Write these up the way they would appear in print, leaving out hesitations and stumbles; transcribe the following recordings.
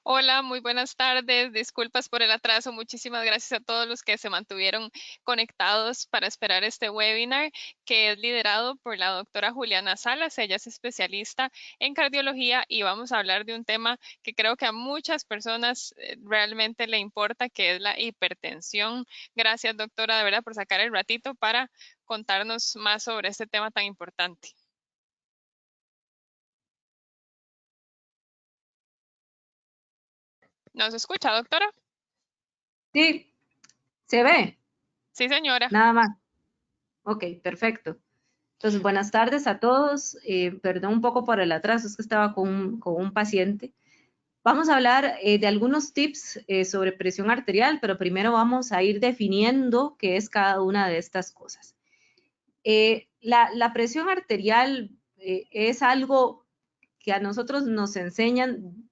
Hola, muy buenas tardes. Disculpas por el atraso. Muchísimas gracias a todos los que se mantuvieron conectados para esperar este webinar que es liderado por la doctora Juliana Salas. Ella es especialista en cardiología y vamos a hablar de un tema que creo que a muchas personas realmente le importa, que es la hipertensión. Gracias, doctora, de verdad, por sacar el ratito para contarnos más sobre este tema tan importante. ¿Nos escucha, doctora? Sí, se ve, Sí, señora. nada más. Ok, perfecto. Entonces, buenas tardes a todos. Perdón un poco por el atraso, es que estaba con un paciente. Vamos a hablar de algunos tips sobre presión arterial, pero primero vamos a ir definiendo qué es cada una de estas cosas. La presión arterial es algo que a nosotros nos enseñan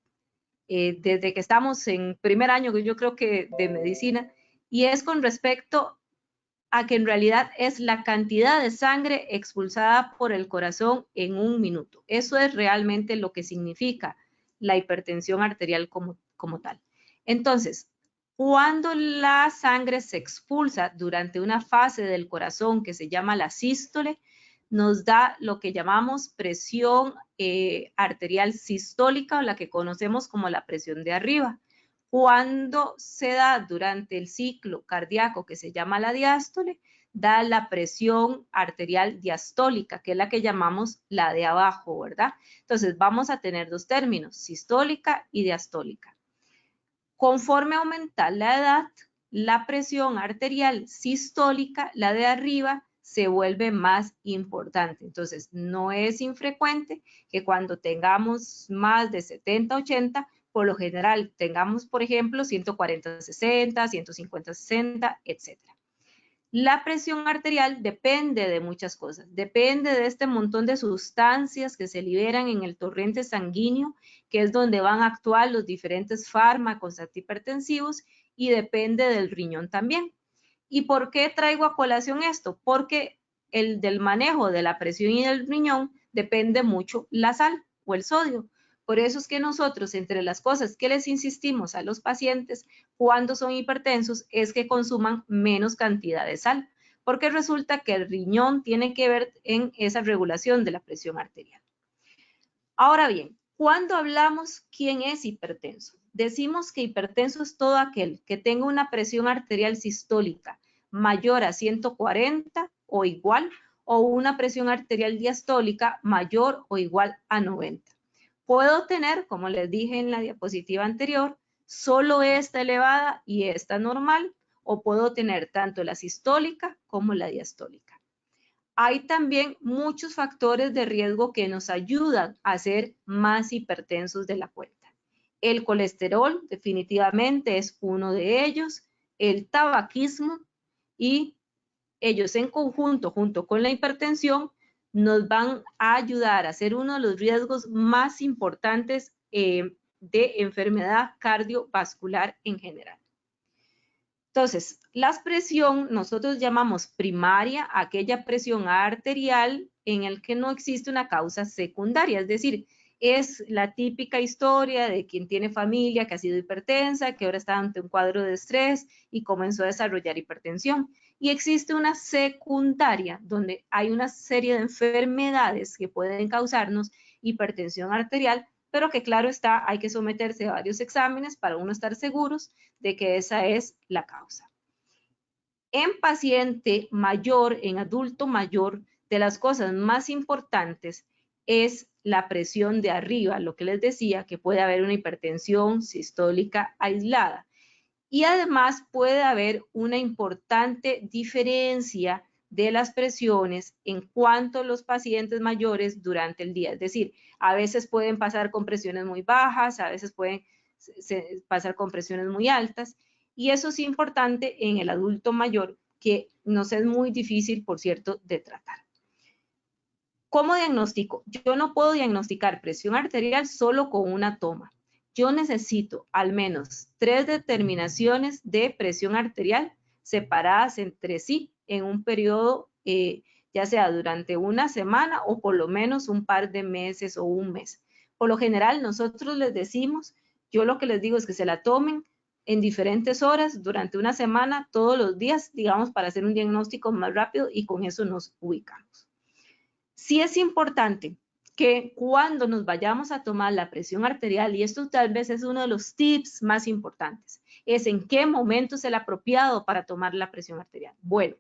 desde que estamos en primer año, yo creo que de medicina, y es con respecto a que en realidad es la cantidad de sangre expulsada por el corazón en un minuto. Eso es realmente lo que significa la hipertensión arterial como tal. Entonces, cuando la sangre se expulsa durante una fase del corazón que se llama la sístole, nos da lo que llamamos presión arterial sistólica o la que conocemos como la presión de arriba. Cuando se da durante el ciclo cardíaco que se llama la diástole, da la presión arterial diastólica, que es la que llamamos la de abajo, ¿verdad? Entonces vamos a tener dos términos, sistólica y diastólica. Conforme aumenta la edad, la presión arterial sistólica, la de arriba, se vuelve más importante. Entonces, no es infrecuente que cuando tengamos más de 70, 80, por lo general tengamos, por ejemplo, 140, 60, 150, 60, etc. La presión arterial depende de muchas cosas, depende de este montón de sustancias que se liberan en el torrente sanguíneo, que es donde van a actuar los diferentes fármacos antihipertensivos, y depende del riñón también. ¿Y por qué traigo a colación esto? Porque del manejo de la presión y del riñón depende mucho la sal o el sodio. Por eso es que nosotros, entre las cosas que les insistimos a los pacientes cuando son hipertensos, es que consuman menos cantidad de sal, porque resulta que el riñón tiene que ver en esa regulación de la presión arterial. Ahora bien, cuando hablamos quién es hipertenso, decimos que hipertenso es todo aquel que tenga una presión arterial sistólica mayor a 140 o igual, o una presión arterial diastólica mayor o igual a 90. Puedo tener, como les dije en la diapositiva anterior, solo esta elevada y esta normal, o puedo tener tanto la sistólica como la diastólica. Hay también muchos factores de riesgo que nos ayudan a ser más hipertensos de la cuenta. El colesterol definitivamente es uno de ellos, el tabaquismo, y ellos en conjunto, junto con la hipertensión, nos van a ayudar a ser uno de los riesgos más importantes de enfermedad cardiovascular en general. Entonces, la presión nosotros llamamos primaria aquella presión arterial en el que no existe una causa secundaria, es decir, es la típica historia de quien tiene familia que ha sido hipertensa, que ahora está ante un cuadro de estrés y comenzó a desarrollar hipertensión. Y existe una secundaria donde hay una serie de enfermedades que pueden causarnos hipertensión arterial, pero que claro está, hay que someterse a varios exámenes para uno estar seguros de que esa es la causa. En paciente mayor, en adulto mayor, de las cosas más importantes es la presión de arriba, lo que les decía, que puede haber una hipertensión sistólica aislada. Y además puede haber una importante diferencia de las presiones en cuanto a los pacientes mayores durante el día. Es decir, a veces pueden pasar con presiones muy bajas, a veces pueden pasar con presiones muy altas. Y eso es importante en el adulto mayor, que nos es muy difícil, por cierto, de tratar. ¿Cómo diagnostico? Yo no puedo diagnosticar presión arterial solo con una toma. Yo necesito al menos 3 determinaciones de presión arterial separadas entre sí en un periodo, ya sea durante una semana o por lo menos un par de meses o un mes. Por lo general, nosotros les decimos, yo lo que les digo es que se la tomen en diferentes horas durante una semana, todos los días, digamos, para hacer un diagnóstico más rápido y con eso nos ubicamos. Sí es importante que cuando nos vayamos a tomar la presión arterial, y esto tal vez es uno de los tips más importantes, es en qué momento es el apropiado para tomar la presión arterial. Bueno,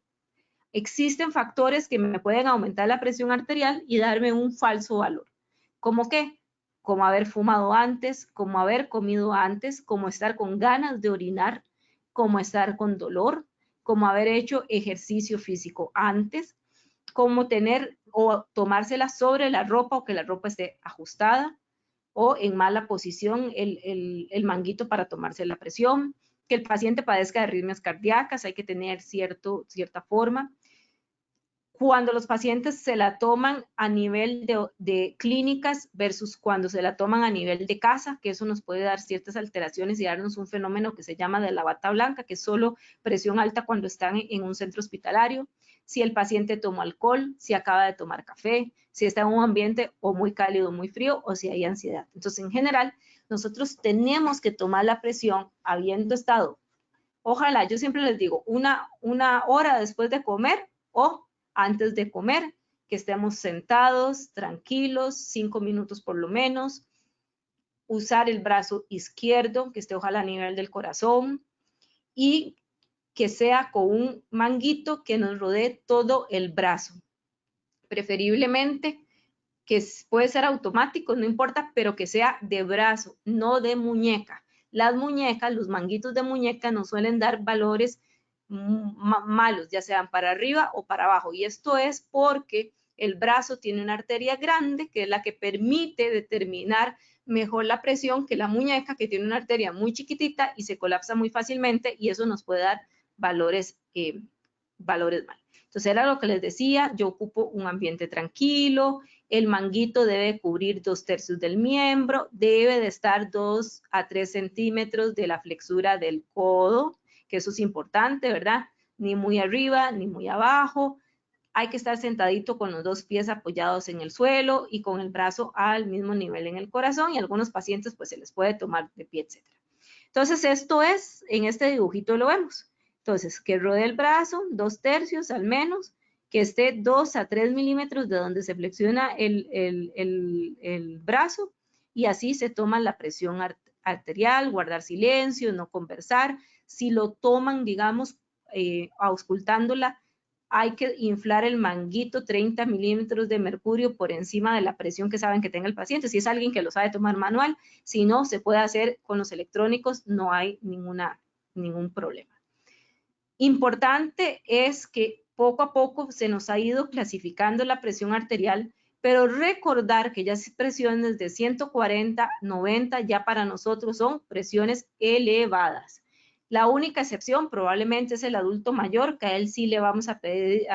existen factores que me pueden aumentar la presión arterial y darme un falso valor. ¿Cómo qué? Como haber fumado antes, como haber comido antes, como estar con ganas de orinar, como estar con dolor, como haber hecho ejercicio físico antes, como tener o tomársela sobre la ropa o que la ropa esté ajustada o en mala posición el manguito para tomarse la presión, que el paciente padezca de arritmias cardíacas, hay que tener cierta forma. Cuando los pacientes se la toman a nivel de clínicas versus cuando se la toman a nivel de casa, que eso nos puede dar ciertas alteraciones y darnos un fenómeno que se llama de la bata blanca, que es solo presión alta cuando están en un centro hospitalario. Si el paciente tomó alcohol, si acaba de tomar café, si está en un ambiente o muy cálido o muy frío, o si hay ansiedad. Entonces, en general, nosotros tenemos que tomar la presión habiendo estado, ojalá, yo siempre les digo, una hora después de comer o antes de comer, que estemos sentados, tranquilos, 5 minutos por lo menos, usar el brazo izquierdo, que esté ojalá a nivel del corazón, y que sea con un manguito que nos rodee todo el brazo. Preferiblemente que puede ser automático, no importa, pero que sea de brazo, no de muñeca. Las muñecas, los manguitos de muñeca nos suelen dar valores malos, ya sean para arriba o para abajo. Y esto es porque el brazo tiene una arteria grande, que es la que permite determinar mejor la presión que la muñeca, que tiene una arteria muy chiquitita y se colapsa muy fácilmente, y eso nos puede dar valores mal. Entonces era lo que les decía, yo ocupo un ambiente tranquilo, el manguito debe cubrir 2/3 del miembro, debe de estar 2 a 3 centímetros de la flexura del codo, que eso es importante, ¿verdad? Ni muy arriba, ni muy abajo. Hay que estar sentadito con los 2 pies apoyados en el suelo y con el brazo al mismo nivel en el corazón, y a algunos pacientes pues se les puede tomar de pie, etc. Entonces esto es, en este dibujito lo vemos. Entonces, que rodee el brazo, 2/3 al menos, que esté 2 a 3 milímetros de donde se flexiona el brazo, y así se toma la presión arterial, guardar silencio, no conversar. Si lo toman, digamos, auscultándola, hay que inflar el manguito 30 milímetros de mercurio por encima de la presión que saben que tenga el paciente. Si es alguien que lo sabe tomar manual, si no, se puede hacer con los electrónicos, no hay ningún problema. Importante es que poco a poco se nos ha ido clasificando la presión arterial, pero recordar que ya presiones de 140, 90 ya para nosotros son presiones elevadas. La única excepción probablemente es el adulto mayor, que a él sí le vamos a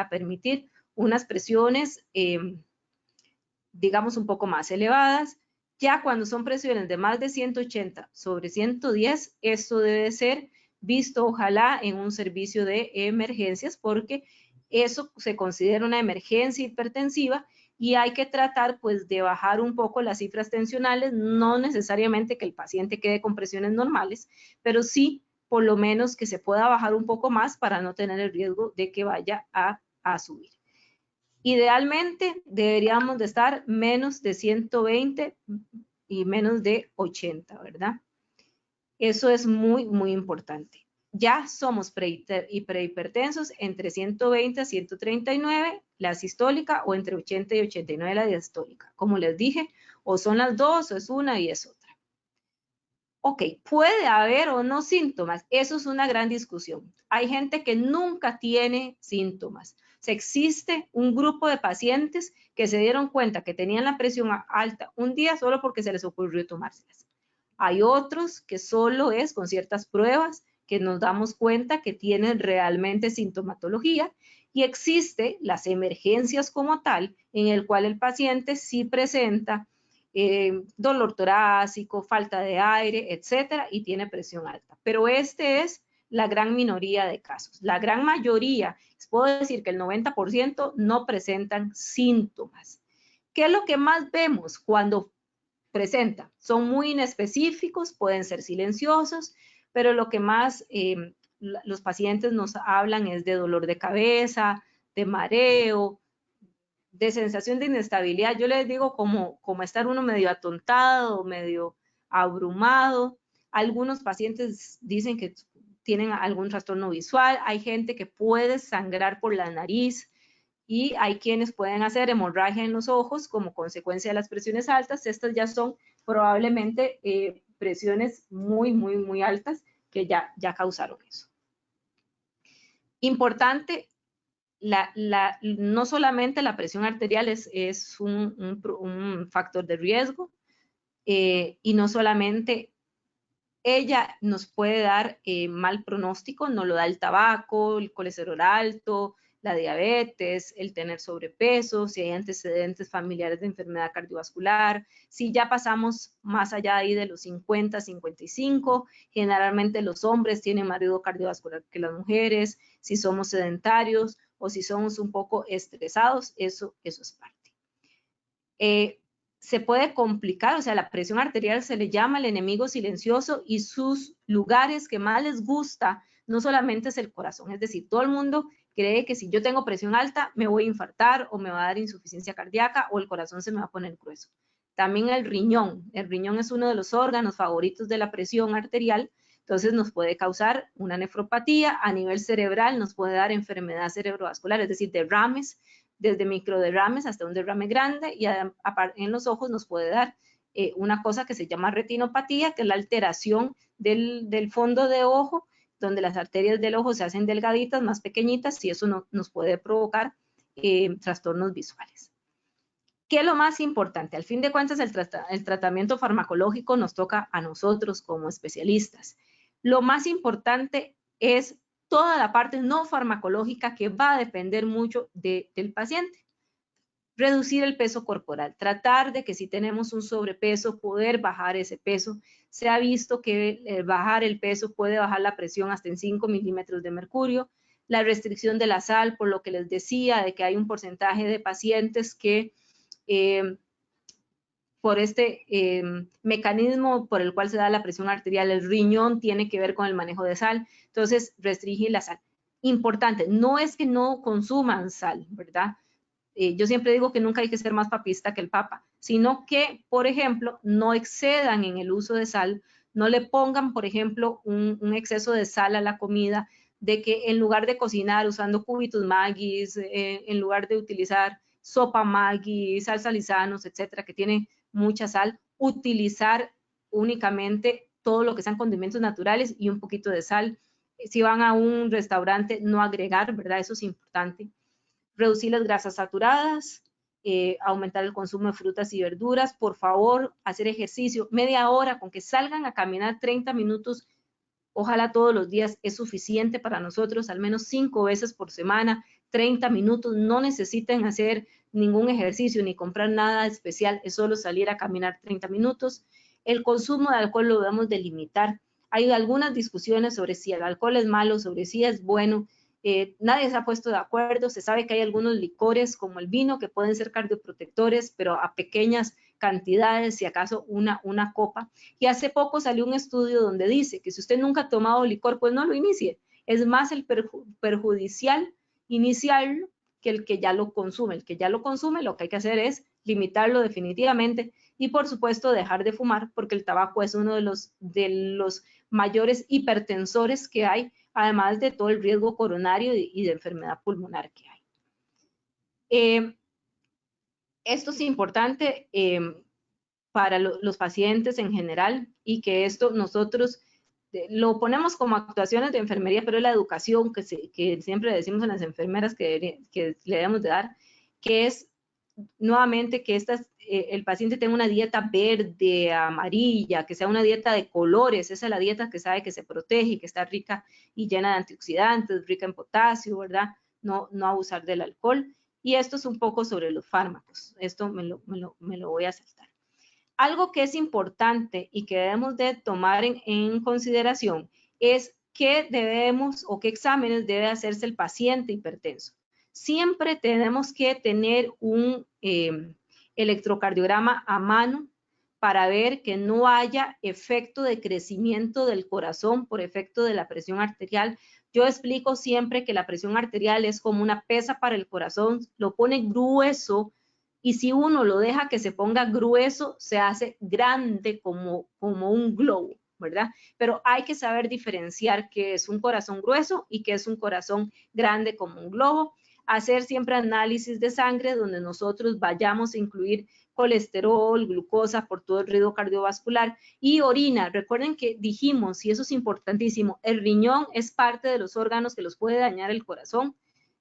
permitir unas presiones, digamos, un poco más elevadas. Ya cuando son presiones de más de 180 sobre 110, esto debe ser visto ojalá en un servicio de emergencias, porque eso se considera una emergencia hipertensiva y hay que tratar pues de bajar un poco las cifras tensionales, no necesariamente que el paciente quede con presiones normales, pero sí por lo menos que se pueda bajar un poco más para no tener el riesgo de que vaya a subir. Idealmente deberíamos de estar menos de 120 y menos de 80, ¿verdad? Eso es muy, muy importante. Ya somos prehipertensos entre 120 a 139 la sistólica, o entre 80 y 89 la diastólica. Como les dije, o son las dos, o es una y es otra. Ok, puede haber o no síntomas, eso es una gran discusión. Hay gente que nunca tiene síntomas. O sea, existe un grupo de pacientes que se dieron cuenta que tenían la presión alta un día solo porque se les ocurrió tomárselas. Hay otros que solo es con ciertas pruebas que nos damos cuenta que tienen realmente sintomatología, y existe las emergencias como tal, en el cual el paciente sí presenta dolor torácico, falta de aire, etcétera, y tiene presión alta. Pero este es la gran minoría de casos. La gran mayoría, puedo decir que el 90% no presentan síntomas. ¿Qué es lo que más vemos cuando presenta. Son muy inespecíficos, pueden ser silenciosos, pero lo que más los pacientes nos hablan es de dolor de cabeza, de mareo, de sensación de inestabilidad. Yo les digo como estar uno medio atontado, medio abrumado. Algunos pacientes dicen que tienen algún trastorno visual. Hay gente que puede sangrar por la nariz y hay quienes pueden hacer hemorragia en los ojos como consecuencia de las presiones altas. Estas ya son probablemente presiones muy altas que ya causaron eso. Importante, no solamente la presión arterial es un factor de riesgo, y no solamente ella nos puede dar mal pronóstico, nos lo da el tabaco, el colesterol alto, la diabetes, el tener sobrepeso, si hay antecedentes familiares de enfermedad cardiovascular, si ya pasamos más allá ahí de los 50, 55, generalmente los hombres tienen más riesgo cardiovascular que las mujeres, si somos sedentarios o si somos un poco estresados, eso es parte. Se puede complicar, o sea, la presión arterial se le llama el enemigo silencioso y sus lugares que más les gusta no solamente es el corazón, es decir, todo el mundo cree que si yo tengo presión alta me voy a infartar o me va a dar insuficiencia cardíaca o el corazón se me va a poner grueso. También el riñón es uno de los órganos favoritos de la presión arterial, entonces nos puede causar una nefropatía a nivel cerebral, nos puede dar enfermedad cerebrovascular, es decir, derrames, desde microderrames hasta un derrame grande, y en los ojos nos puede dar una cosa que se llama retinopatía, que es la alteración del fondo de ojo, donde las arterias del ojo se hacen delgaditas, más pequeñitas, y eso nos puede provocar trastornos visuales. ¿Qué es lo más importante? Al fin de cuentas, el tratamiento farmacológico nos toca a nosotros como especialistas. Lo más importante es toda la parte no farmacológica que va a depender mucho del paciente. Reducir el peso corporal, tratar de que si tenemos un sobrepeso, poder bajar ese peso. Se ha visto que bajar el peso puede bajar la presión hasta en 5 milímetros de mercurio. La restricción de la sal, por lo que les decía, de que hay un porcentaje de pacientes que por este mecanismo por el cual se da la presión arterial, el riñón tiene que ver con el manejo de sal, entonces restringir la sal. Importante, no es que no consuman sal, ¿verdad? Yo siempre digo que nunca hay que ser más papista que el papa, sino que, por ejemplo, no excedan en el uso de sal, no le pongan, por ejemplo, un exceso de sal a la comida, de que en lugar de cocinar usando cubitos Maggi, en lugar de utilizar sopa Maggi, salsa lisanos, etcétera, que tiene mucha sal, utilizar únicamente todo lo que sean condimentos naturales y un poquito de sal. Si van a un restaurante, no agregar, ¿verdad? Eso es importante. Reducir las grasas saturadas, aumentar el consumo de frutas y verduras, por favor, hacer ejercicio, media hora, con que salgan a caminar 30 minutos, ojalá todos los días, es suficiente para nosotros, al menos 5 veces por semana, 30 minutos, no necesitan hacer ningún ejercicio ni comprar nada especial, es solo salir a caminar 30 minutos. El consumo de alcohol lo debemos de limitar. Hay algunas discusiones sobre si el alcohol es malo, sobre si es bueno. Nadie se ha puesto de acuerdo. Se sabe que hay algunos licores como el vino que pueden ser cardioprotectores, pero a pequeñas cantidades, si acaso una copa. Y hace poco salió un estudio donde dice que si usted nunca ha tomado licor, pues no lo inicie. Es más el perjudicial iniciarlo que el que ya lo consume. El que ya lo consume, lo que hay que hacer es limitarlo definitivamente y, por supuesto, dejar de fumar, porque el tabaco es uno de los mayores hipertensores que hay, además de todo el riesgo coronario y de enfermedad pulmonar que hay. Esto es importante para los pacientes en general, y que esto nosotros lo ponemos como actuaciones de enfermería, pero es la educación que siempre decimos a las enfermeras que le debemos de dar, que es nuevamente que el paciente tenga una dieta verde, amarilla, que sea una dieta de colores. Esa es la dieta que sabe que se protege y que está rica y llena de antioxidantes, rica en potasio, ¿verdad? No abusar del alcohol. Y esto es un poco sobre los fármacos. Esto me lo voy a saltar. Algo que es importante y que debemos de tomar en consideración es qué debemos o qué exámenes debe hacerse el paciente hipertenso. Siempre tenemos que tener un electrocardiograma a mano para ver que no haya efecto de crecimiento del corazón por efecto de la presión arterial. Yo explico siempre que la presión arterial es como una pesa para el corazón, lo pone grueso y si uno lo deja que se ponga grueso, se hace grande como un globo, ¿verdad? Pero hay que saber diferenciar qué es un corazón grueso y qué es un corazón grande como un globo. Hacer siempre análisis de sangre donde nosotros vayamos a incluir colesterol, glucosa por todo el riesgo cardiovascular y orina. Recuerden que dijimos, y eso es importantísimo, el riñón es parte de los órganos que los puede dañar el corazón,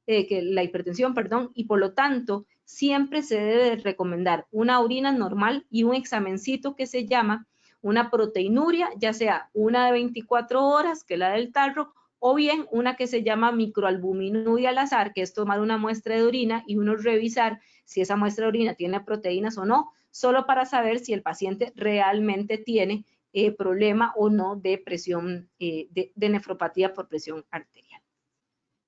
que la hipertensión, perdón, y por lo tanto siempre se debe recomendar una orina normal y un examencito que se llama una proteinuria, ya sea una de 24 horas, que es la del tarro, o bien una que se llama microalbuminuria al azar, que es tomar una muestra de orina y uno revisar si esa muestra de orina tiene proteínas o no, solo para saber si el paciente realmente tiene problema o no de presión, de nefropatía por presión arterial.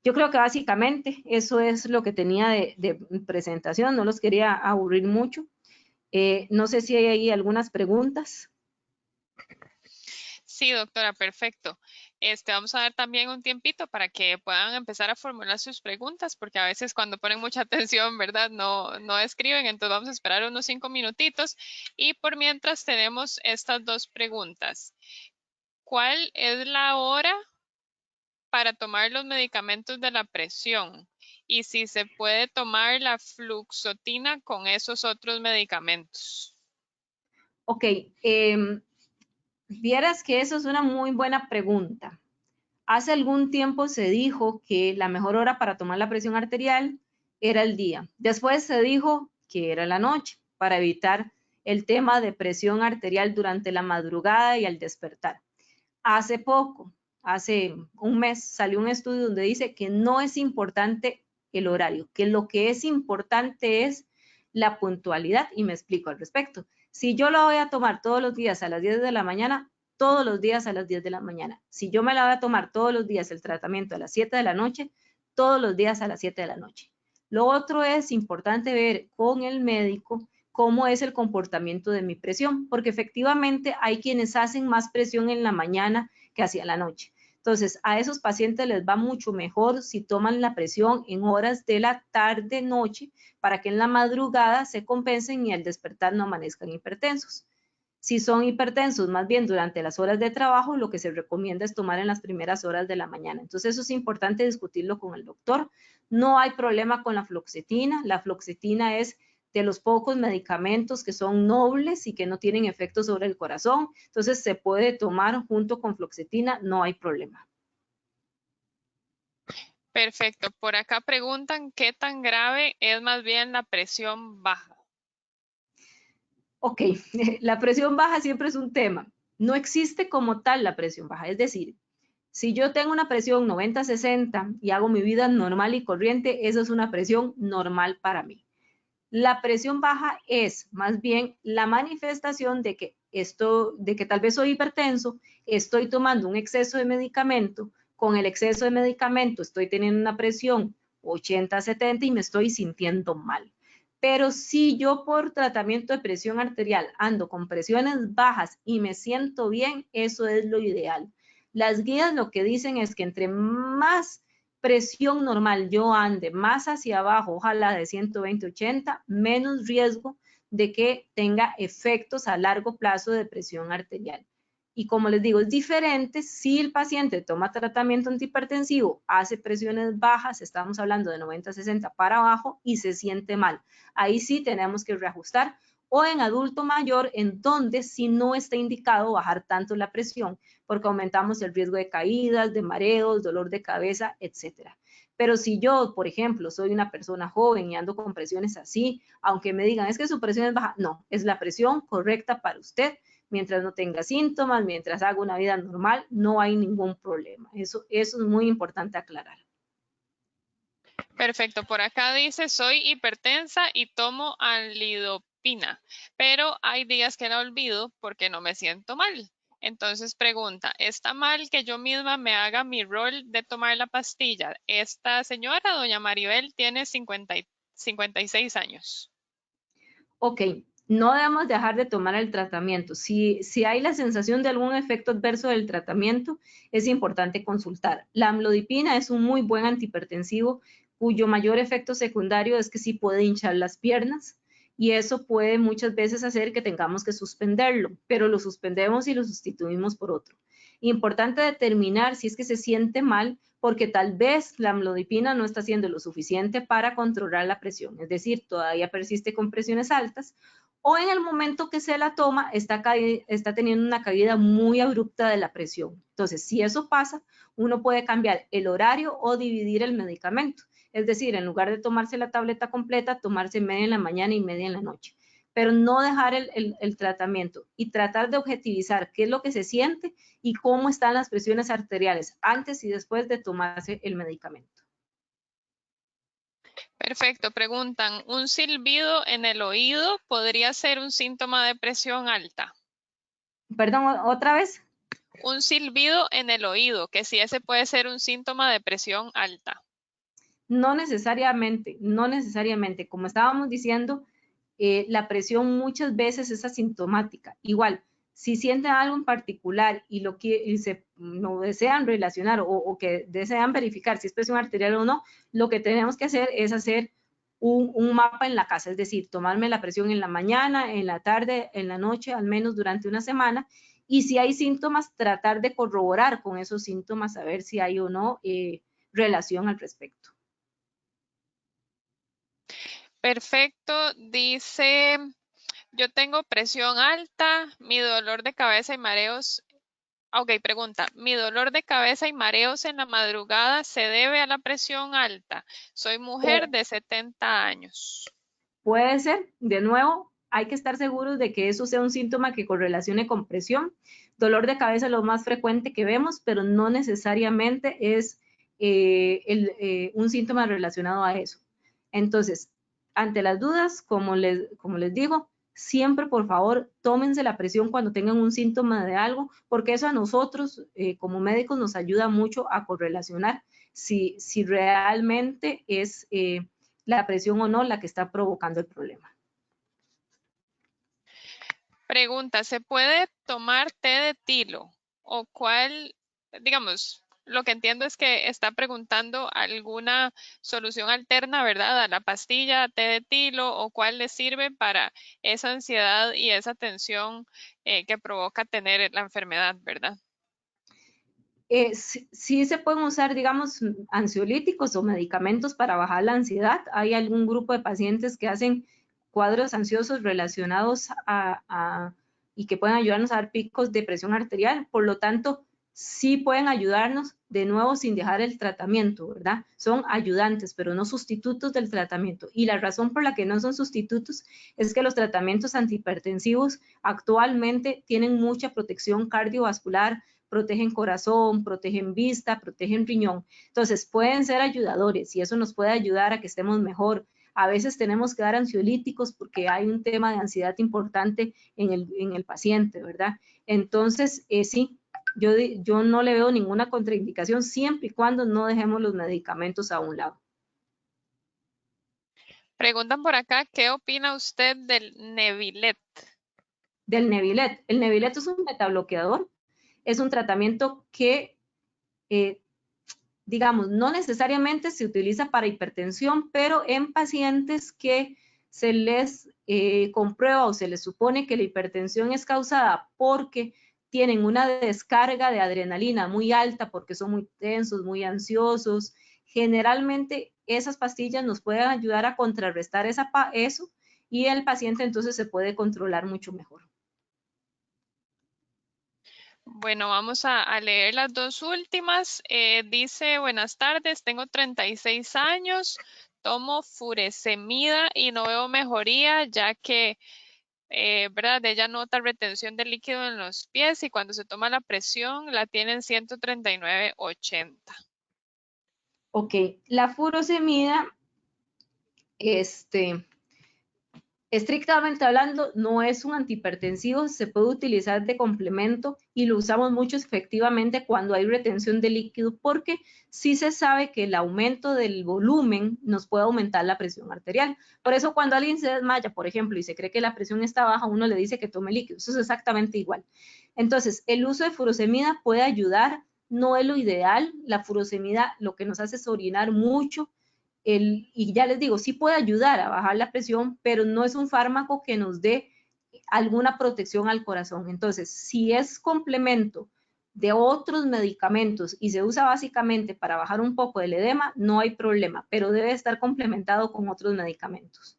Yo creo que básicamente eso es lo que tenía de presentación, no los quería aburrir mucho. No sé si hay ahí algunas preguntas. Sí, doctora, perfecto. Vamos a dar también un tiempito para que puedan empezar a formular sus preguntas, porque a veces cuando ponen mucha atención, ¿verdad? No escriben, entonces vamos a esperar unos 5 minutitos. Y por mientras tenemos estas dos preguntas. ¿Cuál es la hora para tomar los medicamentos de la presión? Y si se puede tomar la fluoxetina con esos otros medicamentos. Ok, vieras que eso es una muy buena pregunta. Hace algún tiempo se dijo que la mejor hora para tomar la presión arterial era el día. Después se dijo que era la noche para evitar el tema de presión arterial durante la madrugada y al despertar. Hace poco, hace un mes, salió un estudio donde dice que no es importante el horario, que lo que es importante es la puntualidad y me explico al respecto. Si yo lo voy a tomar todos los días a las 10 de la mañana, todos los días a las 10 de la mañana. Si yo me la voy a tomar todos los días el tratamiento a las 7 de la noche, todos los días a las 7 de la noche. Lo otro es importante ver con el médico cómo es el comportamiento de mi presión, porque efectivamente hay quienes hacen más presión en la mañana que hacia la noche. Entonces, a esos pacientes les va mucho mejor si toman la presión en horas de la tarde-noche para que en la madrugada se compensen y al despertar no amanezcan hipertensos. Si son hipertensos, más bien durante las horas de trabajo, lo que se recomienda es tomar en las primeras horas de la mañana. Entonces, eso es importante discutirlo con el doctor. No hay problema con la fluoxetina. La fluoxetina es de los pocos medicamentos que son nobles y que no tienen efecto sobre el corazón. Entonces, se puede tomar junto con fluoxetina, no hay problema. Perfecto. Por acá preguntan qué tan grave es más bien la presión baja. Ok, la presión baja siempre es un tema. No existe como tal la presión baja. Es decir, si yo tengo una presión 90-60 y hago mi vida normal y corriente, eso es una presión normal para mí. La presión baja es más bien la manifestación de que tal vez soy hipertenso, estoy tomando un exceso de medicamento, con el exceso de medicamento estoy teniendo una presión 80-70 y me estoy sintiendo mal. Pero si yo por tratamiento de presión arterial ando con presiones bajas y me siento bien, eso es lo ideal. Las guías lo que dicen es que entre más presión normal yo ande más hacia abajo, ojalá de 120-80, menos riesgo de que tenga efectos a largo plazo de presión arterial. Y como les digo, es diferente si el paciente toma tratamiento antihipertensivo, hace presiones bajas, estamos hablando de 90-60 para abajo y se siente mal. Ahí sí tenemos que reajustar o en adulto mayor, en donde sí no está indicado bajar tanto la presión, porque aumentamos el riesgo de caídas, de mareos, dolor de cabeza, etcétera. Pero si yo, por ejemplo, soy una persona joven y ando con presiones así, aunque me digan, es que su presión es baja, no, es la presión correcta para usted. Mientras no tenga síntomas, mientras haga una vida normal, no hay ningún problema. Eso es muy importante aclarar. Perfecto. Por acá dice, soy hipertensa y tomo amlodipina, pero hay días que la olvido porque no me siento mal. Entonces pregunta, ¿está mal que yo misma me haga mi rol de tomar la pastilla? Esta señora, doña Maribel, tiene 56 años. Ok, no debemos dejar de tomar el tratamiento. Si hay la sensación de algún efecto adverso del tratamiento, es importante consultar. La amlodipina es un muy buen antihipertensivo cuyo mayor efecto secundario es que sí puede hinchar las piernas y eso puede muchas veces hacer que tengamos que suspenderlo, pero lo suspendemos y lo sustituimos por otro. Importante determinar si es que se siente mal porque tal vez la amlodipina no está haciendo lo suficiente para controlar la presión, es decir, todavía persiste con presiones altas o en el momento que se la toma está teniendo una caída muy abrupta de la presión. Entonces, si eso pasa, uno puede cambiar el horario o dividir el medicamento. Es decir, en lugar de tomarse la tableta completa, tomarse media en la mañana y media en la noche. Pero no dejar el tratamiento y tratar de objetivizar qué es lo que se siente y cómo están las presiones arteriales antes y después de tomarse el medicamento. Perfecto, preguntan, ¿un silbido en el oído podría ser un síntoma de presión alta? Perdón, otra vez. Un silbido en el oído, que si ese puede ser un síntoma de presión alta. No necesariamente, no necesariamente. Como estábamos diciendo, la presión muchas veces es asintomática. Igual, si sienten algo en particular y lo desean relacionar o que desean verificar si es presión arterial o no, lo que tenemos que hacer es hacer un mapa en la casa, es decir, tomarme la presión en la mañana, en la tarde, en la noche, al menos durante una semana. Y si hay síntomas, tratar de corroborar con esos síntomas, a ver si hay o no relación al respecto. Perfecto, dice, yo tengo presión alta, mi dolor de cabeza y mareos. Ok, pregunta, ¿mi dolor de cabeza y mareos en la madrugada se debe a la presión alta? Soy mujer de 70 años. Puede ser, de nuevo, hay que estar seguros de que eso sea un síntoma que correlacione con presión. Dolor de cabeza es lo más frecuente que vemos, pero no necesariamente es un síntoma relacionado a eso. Entonces, ante las dudas, como les digo, siempre por favor tómense la presión cuando tengan un síntoma de algo, porque eso a nosotros como médicos nos ayuda mucho a correlacionar si realmente es la presión o no la que está provocando el problema. Pregunta, ¿se puede tomar té de tilo? ¿O cuál, digamos, lo que entiendo es que está preguntando alguna solución alterna, ¿verdad? A la pastilla, té de tilo, o cuál le sirve para esa ansiedad y esa tensión que provoca tener la enfermedad, ¿verdad? Sí se pueden usar, digamos, ansiolíticos o medicamentos para bajar la ansiedad. Hay algún grupo de pacientes que hacen cuadros ansiosos relacionados y que pueden ayudarnos a dar picos de presión arterial. Por lo tanto, sí pueden ayudarnos de nuevo sin dejar el tratamiento, ¿verdad? Son ayudantes, pero no sustitutos del tratamiento. Y la razón por la que no son sustitutos es que los tratamientos antihipertensivos actualmente tienen mucha protección cardiovascular, protegen corazón, protegen vista, protegen riñón. Entonces pueden ser ayudadores y eso nos puede ayudar a que estemos mejor. A veces tenemos que dar ansiolíticos porque hay un tema de ansiedad importante en el paciente, ¿verdad? Entonces, sí, yo no le veo ninguna contraindicación siempre y cuando no dejemos los medicamentos a un lado. Preguntan por acá, ¿qué opina usted del Nevilet? Del Nevilet. El Nevilet es un metabloqueador, es un tratamiento que digamos, no necesariamente se utiliza para hipertensión, pero en pacientes que se les comprueba o se les supone que la hipertensión es causada porque tienen una descarga de adrenalina muy alta, porque son muy tensos, muy ansiosos, generalmente esas pastillas nos pueden ayudar a contrarrestar eso y el paciente entonces se puede controlar mucho mejor. Bueno, vamos a leer las dos últimas. Dice, buenas tardes, tengo 36 años, tomo furesemida y no veo mejoría, ya que, ¿verdad? Ella nota retención de líquido en los pies y cuando se toma la presión la tienen 139/80. Ok, la furosemida, Estrictamente hablando, no es un antihipertensivo, se puede utilizar de complemento y lo usamos mucho efectivamente cuando hay retención de líquido, porque sí se sabe que el aumento del volumen nos puede aumentar la presión arterial. Por eso cuando alguien se desmaya, por ejemplo, y se cree que la presión está baja, uno le dice que tome líquido. Eso es exactamente igual. Entonces, el uso de furosemida puede ayudar, no es lo ideal. La furosemida lo que nos hace es orinar mucho, y ya les digo, sí puede ayudar a bajar la presión, pero no es un fármaco que nos dé alguna protección al corazón. Entonces, si es complemento de otros medicamentos y se usa básicamente para bajar un poco el edema, no hay problema, pero debe estar complementado con otros medicamentos.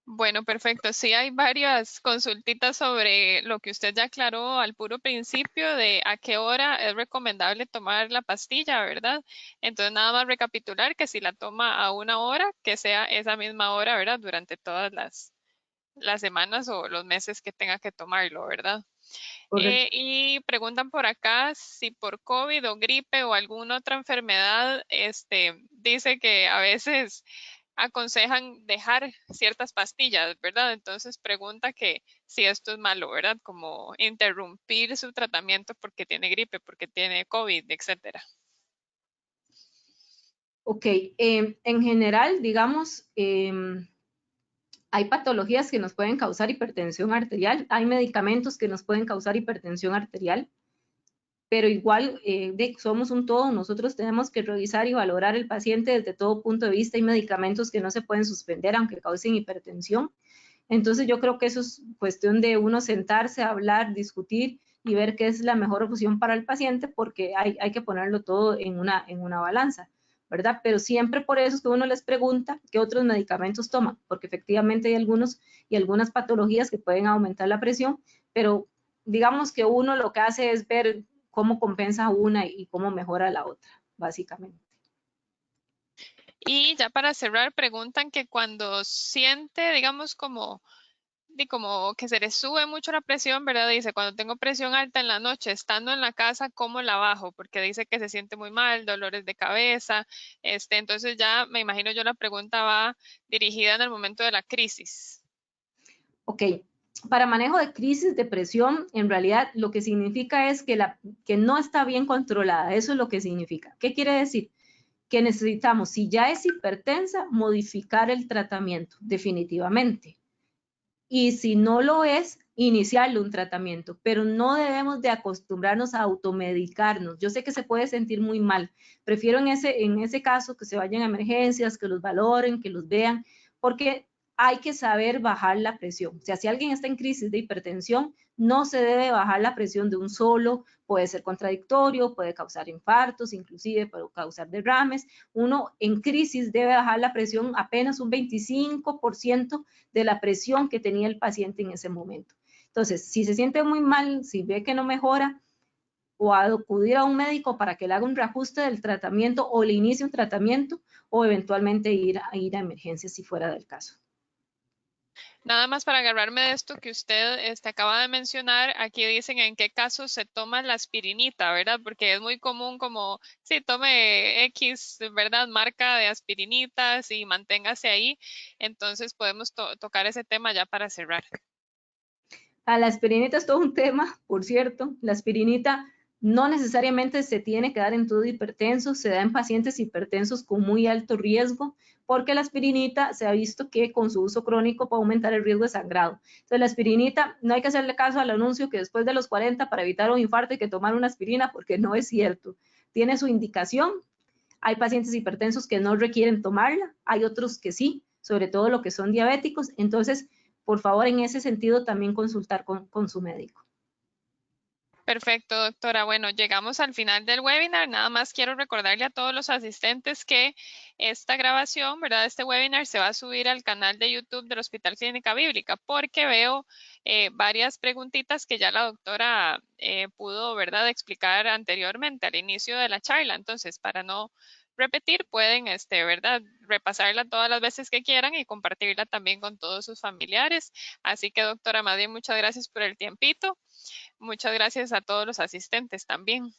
Bueno, perfecto. Sí, hay varias consultitas sobre lo que usted ya aclaró al puro principio de a qué hora es recomendable tomar la pastilla, ¿verdad? Entonces, nada más recapitular que si la toma a una hora, que sea esa misma hora, ¿verdad? Durante todas las semanas o los meses que tenga que tomarlo, ¿verdad? Correcto. Y preguntan por acá si por COVID o gripe o alguna otra enfermedad, dice que a veces aconsejan dejar ciertas pastillas, ¿verdad? Entonces pregunta que si esto es malo, ¿verdad? Como interrumpir su tratamiento porque tiene gripe, porque tiene COVID, etcétera. Ok, en general, digamos, hay patologías que nos pueden causar hipertensión arterial, hay medicamentos que nos pueden causar hipertensión arterial, pero igual somos un todo, nosotros tenemos que revisar y valorar el paciente desde todo punto de vista. Hay medicamentos que no se pueden suspender aunque causen hipertensión. Entonces yo creo que eso es cuestión de uno sentarse, hablar, discutir y ver qué es la mejor opción para el paciente, porque hay que ponerlo todo en una balanza, ¿verdad? Pero siempre por eso es que uno les pregunta qué otros medicamentos toman, porque efectivamente hay algunos y algunas patologías que pueden aumentar la presión, pero digamos que uno lo que hace es ver cómo compensa una y cómo mejora la otra, básicamente. Y ya para cerrar, preguntan que cuando siente, digamos, como que se le sube mucho la presión, ¿verdad? Dice, cuando tengo presión alta en la noche, estando en la casa, ¿cómo la bajo? Porque dice que se siente muy mal, dolores de cabeza. Entonces ya me imagino yo la pregunta va dirigida en el momento de la crisis. Ok, para manejo de crisis de presión, en realidad lo que significa es que no está bien controlada. Eso es lo que significa. ¿Qué quiere decir? Que necesitamos, si ya es hipertensa, modificar el tratamiento, definitivamente. Y si no lo es, iniciarle un tratamiento, pero no debemos de acostumbrarnos a automedicarnos. Yo sé que se puede sentir muy mal. Prefiero en ese caso que se vayan a emergencias, que los valoren, que los vean, porque hay que saber bajar la presión. O sea, si alguien está en crisis de hipertensión, no se debe bajar la presión de un solo, puede ser contradictorio, puede causar infartos, inclusive puede causar derrames. Uno en crisis debe bajar la presión apenas un 25% de la presión que tenía el paciente en ese momento. Entonces, si se siente muy mal, si ve que no mejora, o a acudir a un médico para que le haga un reajuste del tratamiento o le inicie un tratamiento, o eventualmente ir a emergencias si fuera del caso. Nada más para agarrarme de esto que usted acaba de mencionar, aquí dicen en qué casos se toma la aspirinita, ¿verdad? Porque es muy común como, sí, tome X, ¿verdad? Marca de aspirinitas y manténgase ahí. Entonces podemos tocar ese tema ya para cerrar. A la aspirinita es todo un tema, por cierto. La aspirinita no necesariamente se tiene que dar en todo hipertenso, se da en pacientes hipertensos con muy alto riesgo, porque la aspirinita se ha visto que con su uso crónico puede aumentar el riesgo de sangrado. Entonces, la aspirinita, no hay que hacerle caso al anuncio que después de los 40 para evitar un infarto hay que tomar una aspirina, porque no es cierto. Tiene su indicación. Hay pacientes hipertensos que no requieren tomarla, hay otros que sí, sobre todo lo que son diabéticos. Entonces, por favor, en ese sentido también consultar con su médico. Perfecto, doctora. Bueno, llegamos al final del webinar. Nada más quiero recordarle a todos los asistentes que esta grabación, ¿verdad? Este webinar se va a subir al canal de YouTube del Hospital Clínica Bíblica porque veo varias preguntitas que ya la doctora pudo, ¿verdad?, explicar anteriormente al inicio de la charla. Entonces, para no repetir, pueden, ¿verdad?, repasarla todas las veces que quieran y compartirla también con todos sus familiares. Así que, doctora, más bien, muchas gracias por el tiempito. Muchas gracias a todos los asistentes también.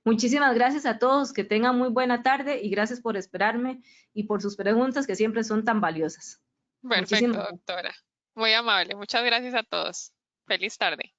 Muchísimas gracias a todos, que tengan muy buena tarde y gracias por esperarme y por sus preguntas que siempre son tan valiosas. Perfecto, Muchísimas gracias. doctora. Muy amable. Muchas gracias a todos. Feliz tarde.